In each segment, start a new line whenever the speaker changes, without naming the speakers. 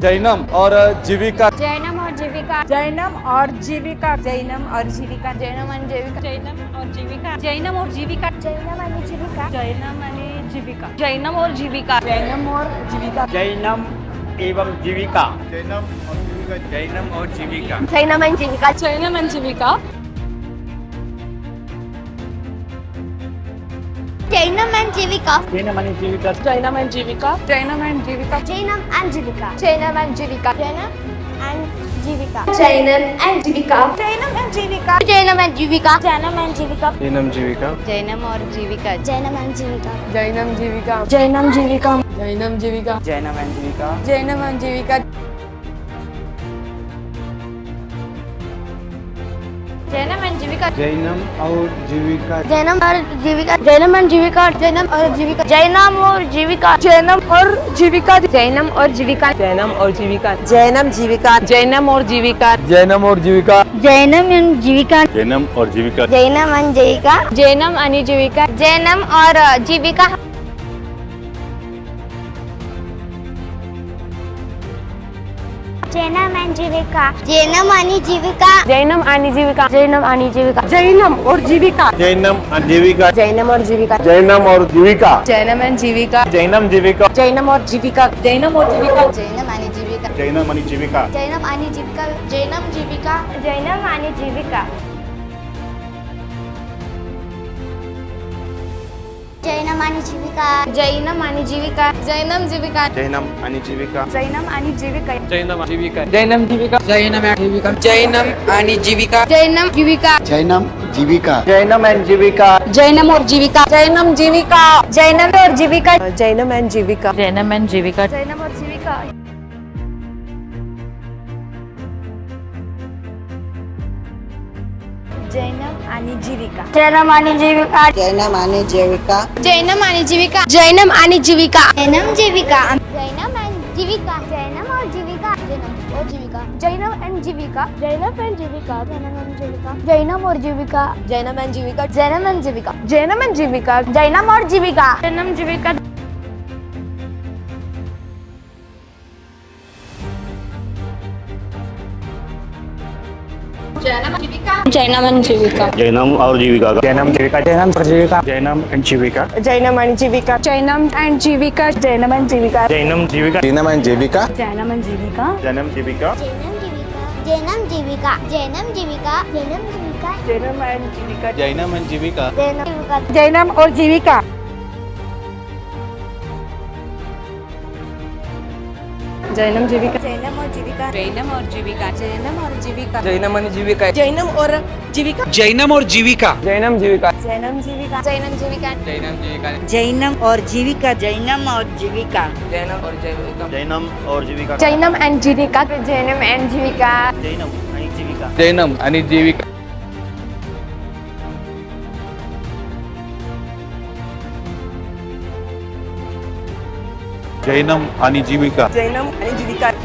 जैनम और जीविका।
जैनम और जीविका।
जैनम और जीविका। जैनम और जीविका।
जैनम और जीविका।
जैनम और जीविका। जैनम और जीविका।
जैनम और जीविका।
जैनम और जीविका।
जैनम और जीविका।
जैनम और जीविका।
जैनम एवं जीविका।
जैनम और जीविका।
जैनम और जीविका।
जैनम और जीविका।
जैनम और जीविका।
जैनम और जीविका।
जैनम और जीविका।
जैनम और जीविका। जैनम और जीविका।
जैनम और जीविका। जैनम और जीविका। जैनम और जीविका। जैनम और जीविका।
जैनम और जीविका।
जैनम और जीविका।
जैनम और जीविका।
जैनम जीविका।
जैनम और जीविका।
जैनम जीविका।
जैनम जीविका।
जैनम जीविका।
जैनम और जीविका।
जैनम और जीविका।
जैनम और जीविका।
जैनम और जीविका।
जैनम और जीविका। जैनम और जीविका। जैनम और जीविका। जैनम और जीविका।
जैनम और जीविका।
जैनम और जीविका।
जैनम और जीविका। जैनम जीविका। जैनम और जीविका।
जैनम और जीविका।
जैनम और जीविका।
जैनम और जीविका।
जैनम और जीविका।
जैनम और जीविका।
जैनम और जीविका। जैनम और जीविका। जैनम और जीविका।
जैनम और जीविका।
जैनम और जीविका।
जैनम और जीविका।
जैनम और जीविका।
जैनम और जीविका।
जैनम और जीविका।
जैनम और जीविका।
जैनम जीविका।
जैनम और जीविका। जैनम और जीविका।
जैनम और जीविका।
जैनम और जीविका।
जैनम और जीविका। जैनम जीविका। जैनम और जीविका। जैनम और जीविका। जैनम और जीविका। जैनम जीविका।
जैनम और जीविका।
जैनम और जीविका।
जैनम जीविका।
जैनम जीविका। जैनम जीविका। जैनम आणि जीविका।
जैनम जीविका।
जैनम जीविका।
जैनम और जीविका।
जैनम और जीविका। जैनम जीविका।
जैनम और जीविका।
जैनम एंड जीविका। जैनम एंड जीविका।
जैनम और जीविका। जैनम आणि जीविका. जैनम आणि जीविका.
जैनम आणि जीविका.
जैनम आणि जीविका. जैनम आणि जीविका. जैनम जीविका. जैनम आणि जीविका. जैनम और जीविका. जैनम और Jivika. Jainam and Jivika. Jainam and Jivika. Jainam and Jivika. Jainam और Jivika.
Jainam and Jivika.
Jainam and Jivika.
Jainam and Jivika.
Jainam और जीविका. जैनम जीविका.
जैनम एंड जीविका.
जैनम और जीविका। जैनम जीविका। जैनम और जीविका। जैनम और जीविका।
जैनम आणि जीविका. जैनम एंड जीविका. जैनम एंड जीविका.
जैनम जीविका।
जैनम और जीविका।
जैनम एंड जीविका.
जैनम जीविका।
जैनम जीविका. जैनम जीविका. जैनम जीविका.
जैनम एंड जीविका.
जैनम और जीविका।
जैनम जीविका.
जैनम और जीविका. जैनम जीविका.
जैनम और जीविका.
जैनम और जीविका. जैनम और जीविका.
जैनम आणि जीविका.
जैनम और जीविका.
जैनम और जीविका.
जैनम जीविका.
जैनम जीविका. जैनम जीविका.
जैनम जीविका.
जैनम और जीविका. जैनम और जीविका.
जैनम और जीविका.
जैनम और जीविका।
जैनम एंड जीविका. जैनम एंड जीविका.
जैनम और जीविका।
जैनम और जीविका। जैनम और जीविका।
जैनम आणि जीविका.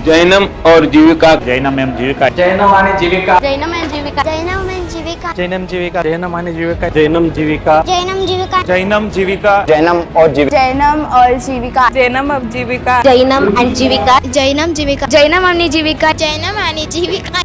जैनम और जीविका।
जैनम एवं जीविका।
जैनम आणि जीविका.
जैनम और जीविका. जैनम और जीविका.
जैनम जीविका। जैनम और जीविका। जैनम जीविका।
जैनम जीविका.
जैनम जीविका। जैनम और जीविका।
जैनम और जीविका. जैनम और जीविका.
जैनम आणि जीविका. जैनम जीविका. जैनम आणि जीविका. जैनम आणि जीविका.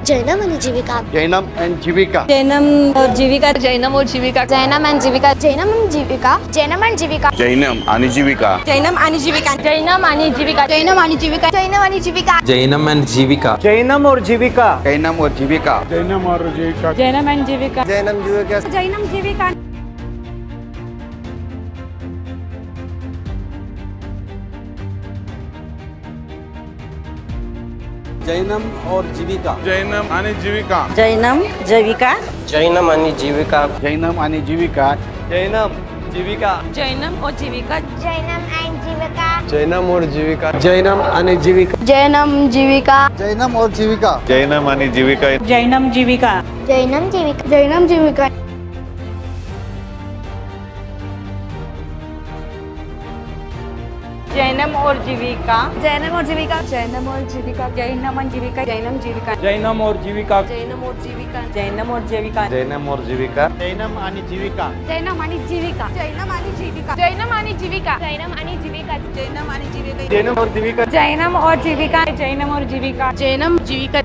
जैनम आणि जीविका.
जैनम और जीविका।
जैनम और जीविका. जैनम और जीविका.
जैनम आणि जीविका. जैनम आणि जीविका. जैनम आणि जीविका.
जैनम और जीविका।
जैनम आणि जीविका. जैनम आणि जीविका.
जैनम आणि जीविका. जैनम आणि जीविका.
जैनम एंड जीविका.
जैनम और जीविका।
जैनम और जीविका।
जैनम और जीविका।
जैनम एंड जीविका.
जैनम जीविका।
जैनम जीविका.
जैनम और जीविका। जैनम और जीविका।
जैनम जीविका.
जैनम आणि जीविका.
जैनम और जीविका।
जैनम जीविका.
जैनम और जीविका.
जैनम आणि जीविका.
जैनम और जीविका। जैनम और जीविका।
जैनम जीविका.
जैनम और जीविका। जैनम और जीविका।
जैनम जीविका.
जैनम जीविका. जैनम जीविका.
जैनम और जीविका
जैनम और जीविका जैनम और जीविका जैनम और जीविका जैनम जीविका
जैनम और जीविका
जैनम और जीविका
जैनम और जीविका
जैनम और जीविका
जैनम आणि जीविका
जैनम आणि जीविका जैनम आणि जीविका जैनम आणि जीविका जैनम आणि जीविका
जैनम आणि जीविका
जैनम और जीविका
जैनम और जीविका जैनम और जीविका जैनम जीविका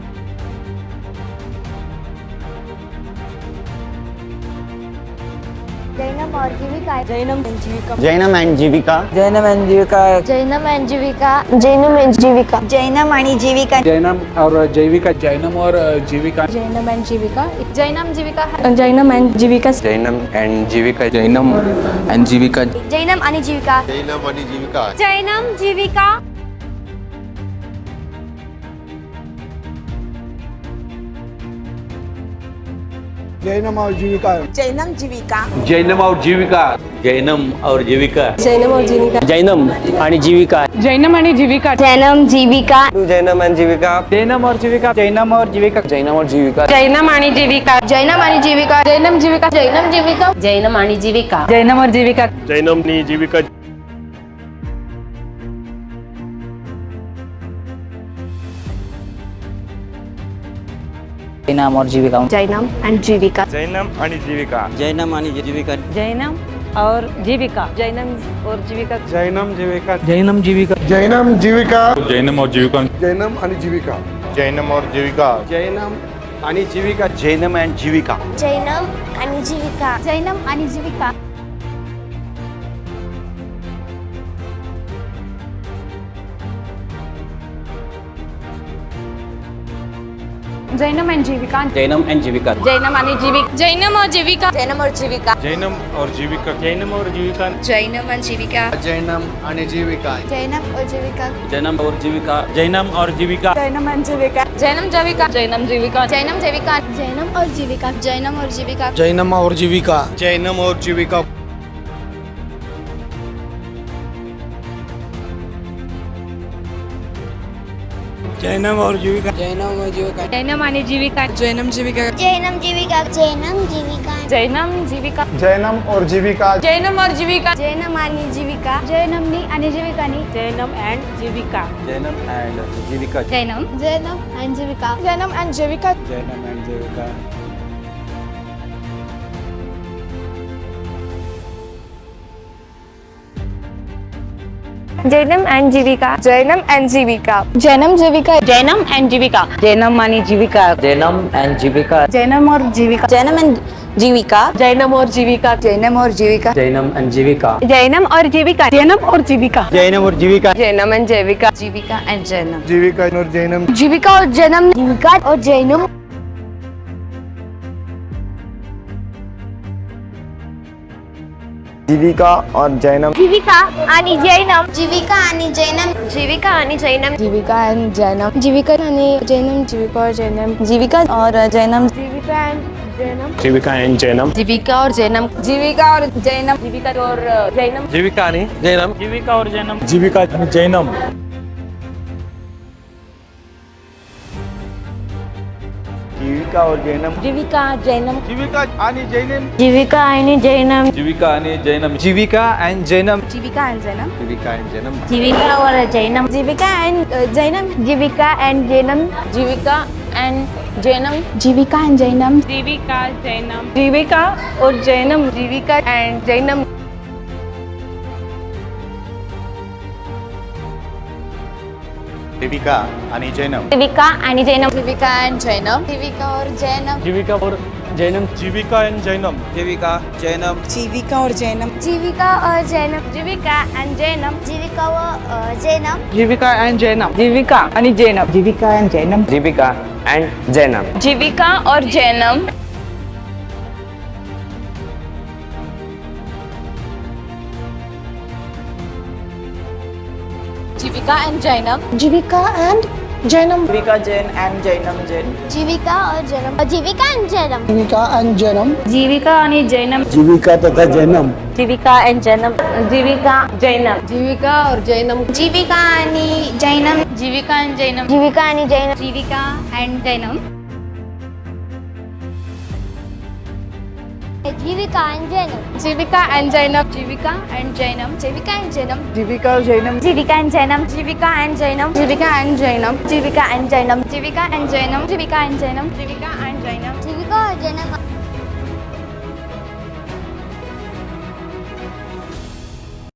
जैनम और Jivika
Jainam Jivika
Jainam and Jivika
Jainam and Jivika
Jainam and Jivika Jainam and Jivika
Jainam आणि जीविका
जैनम और जैविका जैनम और Jivika
Jainam and Jivika Jainam Jivika Jainam and Jivika
Jainam and Jivika Jainam and Jivika
Jainam आणि जीविका
जैनम आणि जीविका
जैनम जीविका
जैनम और जीविका
जैनम जीविका
जैनम और जीविका जैनम और जीविका
जैनम और जीविका
जैनम आणि जीविका
जैनम आणि जीविका
जैनम जीविका
जैनम and जीविका
जैनम और जीविका जैनम और जीविका जैनम और जीविका
जैनम आणि जीविका
जैनम आणि जीविका
जैनम जीविका
जैनम जीविका
जैनम आणि जीविका जैनम और जीविका
जैनम नी जीविका
जैनम और जीविका
जैनम एंड जीविका
जैनम आणि जीविका
जैनम आणि जीविका
जैनम और जीविका जैनम और जीविका
जैनम जीविका
जैनम जीविका
जैनम जीविका
जैनम और जीविका
जैनम आणि जीविका
जैनम और जीविका
जैनम आणि जीविका जैनम अँड जीविका
जैनम आणि जीविका जैनम आणि जीविका
जैनम एंड जीविका
जैनम अँड जीविका
जैनम आणि जीविका जैनम और जीविका जैनम और जीविका
जैनम और जीविका जैनम और जीविका
जैनम एंड जीविका
जैनम आणि जीविका
जैनम और जीविका
जैनम और जीविका
जैनम और जीविका
जैनम एंड जीविका जैनम जीविका जैनम जीविका
जैनम जीविका जैनम और जीविका जैनम और जीविका
जैनम और जीविका जैनम और जीविका जैनम और जीविका जैनम और जीविका
जैनम आणि जीविका जैनम जीविका
जैनम जीविका जैनम जीविका
जैनम जीविका
जैनम और जीविका
जैनम और जीविका
जैनम आणि जीविका जैनमनी आणि जीविकानी
जैनम and जीविका
जैनम and जीविका
जैनम जैनम आणि Jivika
Jainam and Jivika
Jainam and Jivika
Jainam and Jivika Jainam and Jivika Jainam Jivika Jainam and Jivika
Jainam आणि जीविका
जैनम अँड जीविका
जैनम और जीविका
जैनम and जीविका
जैनम और जीविका जैनम और जीविका
जैनम अँड जीविका
जैनम और जीविका जैनम और जीविका
जैनम और Jivika
Jainam and Jeevika Jeevika and Jainam
Jivika और जैनम
जीविका और जैनम जीविका और जैनम
जीविका और जैनम
जीविका आणि जैनम जीविका आणि जैनम जीविका आणि जैनम
जीविका एंड जैनम जीविका आणि जैनम जीविका और जैनम जीविका और जैनम
जीविका एंड जैनम
जीविका अँड जैनम
जीविका और जैनम जीविका और जैनम जीविका और जैनम
जीविका आणि जैनम
जीविका और जैनम
जीविका आणि जैनम
जीविका और जैनम
जीविका जैनम
जीविका आणि जैनम
जीविका आणि जैनम
जीविका आणि जैनम
जीविका and जैनम
जीविका एंड जैनम
जीविका आणि जैनम
जीविका और Jainam
Jivika and Jainam
Jivika and Jainam
Jivika and Jainam
Jivika and Jainam
Jivika Jainam Jivika और जैनम जीविका एंड जैनम
जीविका आणि जैनम
जीविका आणि जैनम जीविका एंड जैनम जीविका और जैनम
जीविका और जैनम
जीविका and जैनम
जीविका जैनम
जीविका और जैनम
जीविका और जैनम जीविका एंड जैनम जीविका व जैनम
जीविका अँड जैनम जीविका आणि जैनम जीविका अँड जैनम
जीविका and जैनम
जीविका और Jainam Jivika and Jainam
Jivika and Jainam
Jivika Jain and Jainam Jain
Jivika और जैनम जीविका एंड जैनम
जीविका आणि जैनम
जीविका आणि जैनम
जीविका तथा जैनम
जीविका and जैनम
जीविका जैनम
जीविका और जैनम जीविका आणि जैनम
जीविका एंड जैनम
जीविका आणि Jainam
Jivika and Jainam
Jivika and Jainam.
Jivika and Jainam.
Jivika and Jainam. Jivika and Jainam.
Jivika और Jainam.
Jivika and Jainam. Jivika and Jainam.
Jivika and Jainam.
Jivika and Jainam.
Jivika and Jainam.
Jivika and Jainam.
Jivika and Jainam.
Jivika or Jainam.